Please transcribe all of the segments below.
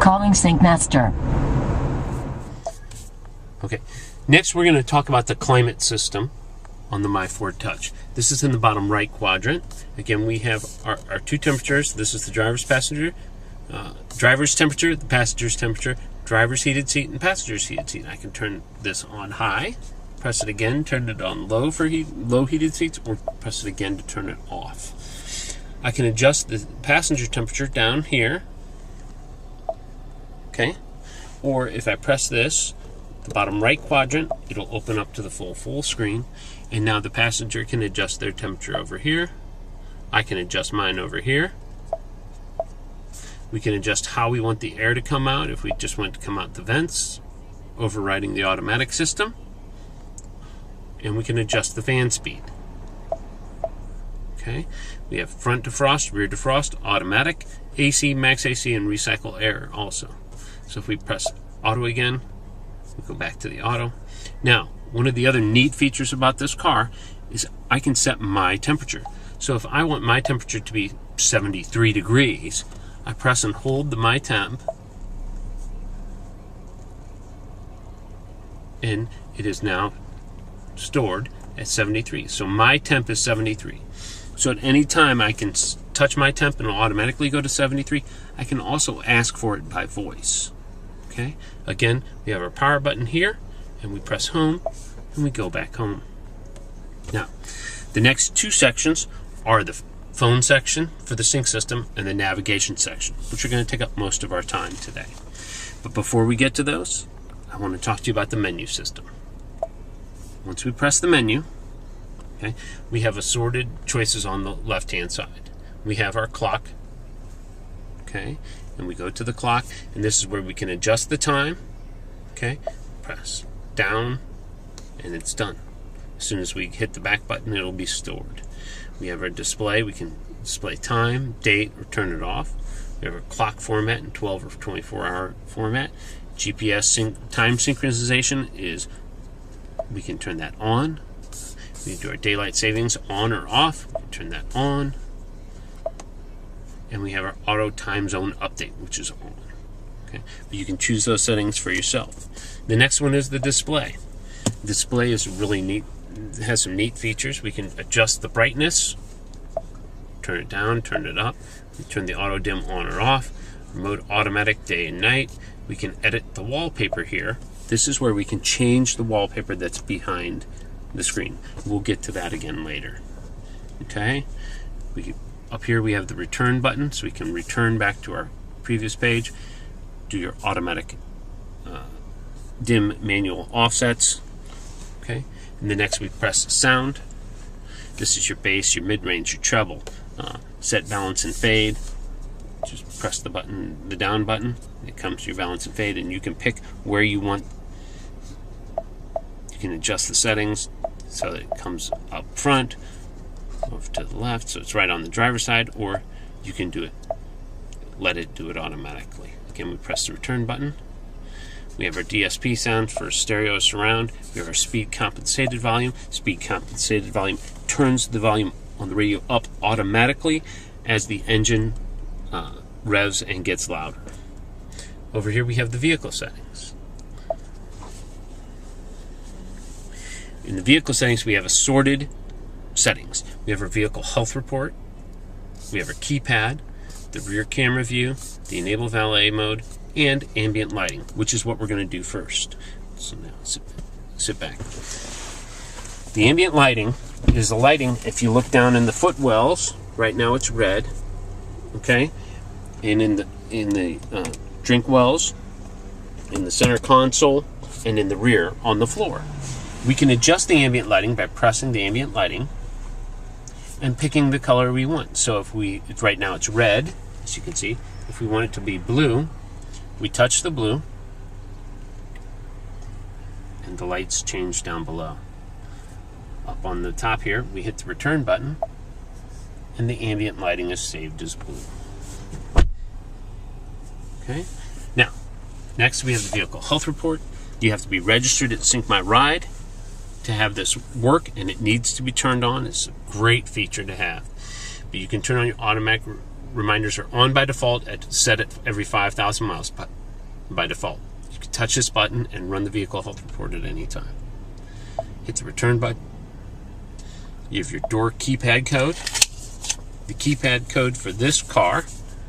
Calling Sync Master. Okay, next we're going to talk about the climate system on the MyFord Touch. This is in the bottom right quadrant. Again, we have our two temperatures. This is the driver's temperature, the passenger's temperature, driver's heated seat, and passenger's heated seat. I can turn this on high, press it again, turn it on low for low heated seats, or press it again to turn it off. I can adjust the passenger temperature down here, okay? Or if I press this, the bottom right quadrant, it'll open up to the full screen, and now the passenger can adjust their temperature over here. I can adjust mine over here. We can adjust how we want the air to come out, if we just want it to come out the vents, overriding the automatic system. And we can adjust the fan speed. Okay, we have front defrost, rear defrost, automatic, AC, max AC, and recycle air also. So if we press auto again, we go back to the auto. Now, one of the other neat features about this car is I can set my temperature. So if I want my temperature to be 73 degrees, I press and hold the My Temp, and it is now stored at 73. So my temp is 73. So at any time I can touch my temp and it'll automatically go to 73. I can also ask for it by voice. Okay, again, we have our power button here, and we press home, and we go back home. Now, the next two sections are the phone section for the sync system and the navigation section, which are going to take up most of our time today. But before we get to those, I want to talk to you about the menu system. Once we press the menu, okay, we have assorted choices on the left-hand side. We have our clock, okay, and we go to the clock, and this is where we can adjust the time, okay, press down, and it's done. As soon as we hit the back button, it'll be stored. We have our display. We can display time, date, or turn it off. We have our clock format in 12 or 24-hour format. GPS time synchronization is, we can turn that on. We can do our daylight savings on or off. We can turn that on. And we have our auto time zone update, which is on. Okay, but you can choose those settings for yourself. The next one is the display. Display is really neat. It has some neat features. We can adjust the brightness, turn it down, turn it up. We turn the auto dim on or off. Remote automatic day and night. We can edit the wallpaper here. This is where we can change the wallpaper that's behind the screen. We'll get to that again later. Okay, up here we have the return button, so we can return back to our previous page. Do your automatic dim manual offsets. Okay, and then next we press sound. This is your bass, your mid-range, your treble. Set balance and fade. Just press the button, the down button. It comes to your balance and fade, and you can pick where you want. You can adjust the settings so that it comes up front, off to the left, so it's right on the driver's side, or you can do it, let it do it automatically. Again, we press the return button. We have our DSP sound for stereo surround. We have our speed compensated volume. Speed compensated volume turns the volume on the radio up automatically as the engine revs and gets louder. Over here we have the vehicle settings. In the vehicle settings we have assorted settings. We have our vehicle health report. We have our keypad, the rear camera view, the enable valet mode, and ambient lighting, which is what we're going to do first. So now sit back. The ambient lighting is the lighting. If you look down in the footwells, right now it's red, okay, and in the drink wells, in the center console, and in the rear on the floor. We can adjust the ambient lighting by pressing the ambient lighting and picking the color we want. So if right now it's red, as you can see. If we want it to be blue, we touch the blue, and the lights change down below. Up on the top here, we hit the return button, and the ambient lighting is saved as blue. Okay. Now, next we have the vehicle health report. You have to be registered at Sync My Ride to have this work, and it needs to be turned on. It's a great feature to have. But you can turn on your automatic reminders are on by default set at every 5,000 miles. But by default. You can touch this button and run the vehicle health report at any time. Hit the return button. You have your door keypad code. The keypad code for this car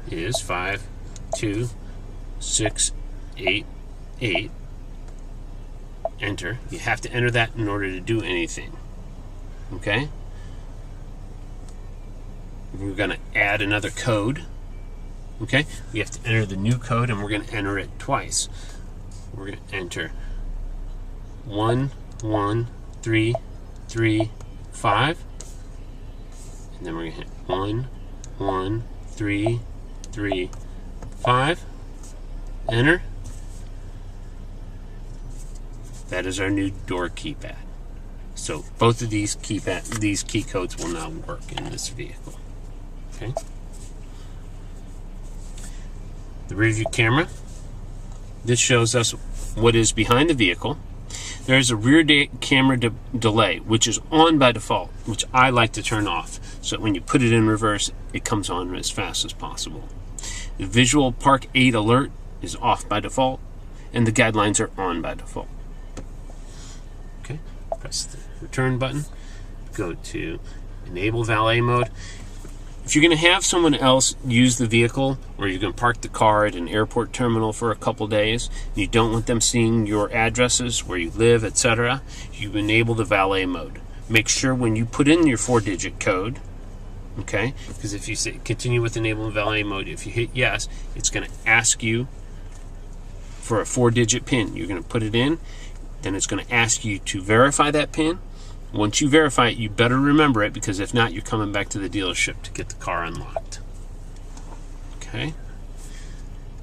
is 52688. Enter. You have to enter that in order to do anything. Okay? We're going to add another code. Okay? We have to enter the new code, and we're going to enter it twice. We're going to enter 11335, and then we're going to hit 11335. Enter. That is our new door keypad. So both of these key codes will now work in this vehicle. Okay. The rear view camera. This shows us what is behind the vehicle. There is a rear camera delay, which is on by default, which I like to turn off, so that when you put it in reverse, it comes on as fast as possible. The visual park aid alert is off by default, and the guidelines are on by default. Okay, press the return button, go to enable valet mode. If you're going to have someone else use the vehicle, or you're going to park the car at an airport terminal for a couple days, and you don't want them seeing your addresses, where you live, etc., you enable the valet mode. Make sure when you put in your 4-digit code, okay, because if you say continue with enable valet mode, if you hit yes, it's going to ask you for a 4-digit PIN. You're going to put it in, then it's going to ask you to verify that PIN. Once you verify it, you better remember it, because if not, you're coming back to the dealership to get the car unlocked. Okay.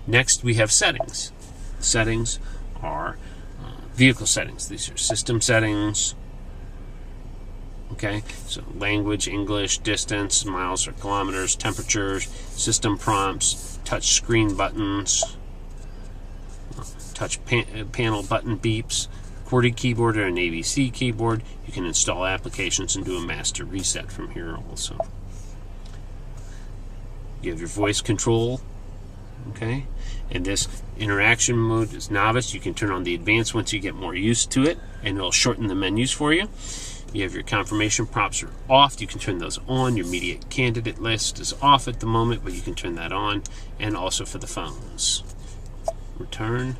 Next, we have settings. Settings are vehicle settings. These are system settings. Okay, so language, English, distance, miles or kilometers, temperatures, system prompts, touch screen buttons, touch panel button beeps, QWERTY keyboard or an ABC keyboard. You can install applications and do a master reset from here also. You have your voice control, okay? And this interaction mode is novice. You can turn on the advanced once you get more used to it, and it'll shorten the menus for you. You have your confirmation prompts are off. You can turn those on. Your media candidate list is off at the moment, but you can turn that on, and also for the phones. Return.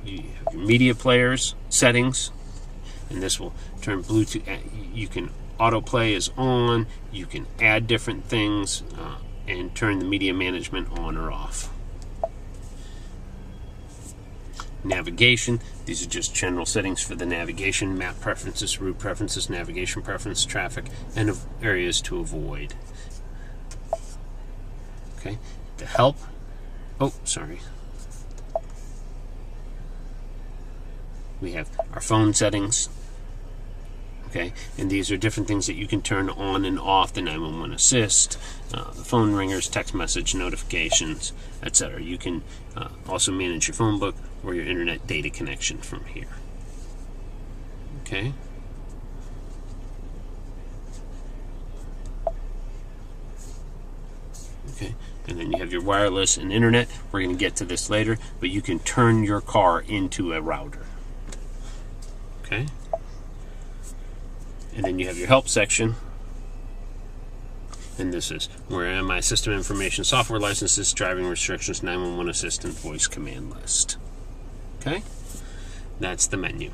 You have your media players settings, and this will turn Bluetooth. You can autoplay is on. You can add different things and turn the media management on or off. Navigation. These are just general settings for the navigation: map preferences, route preferences, navigation preference, traffic, and areas to avoid. Okay. The help. Oh, sorry. We have our phone settings, okay, and these are different things that you can turn on and off: the 911 assist, the phone ringers, text message notifications, etc. You can also manage your phone book or your internet data connection from here. Okay. Okay, and then you have your wireless and internet. We're going to get to this later, but you can turn your car into a router. Okay, and then you have your help section, and this is where am I system information, software licenses, driving restrictions, 911 assistant, voice command list. Okay, that's the menu.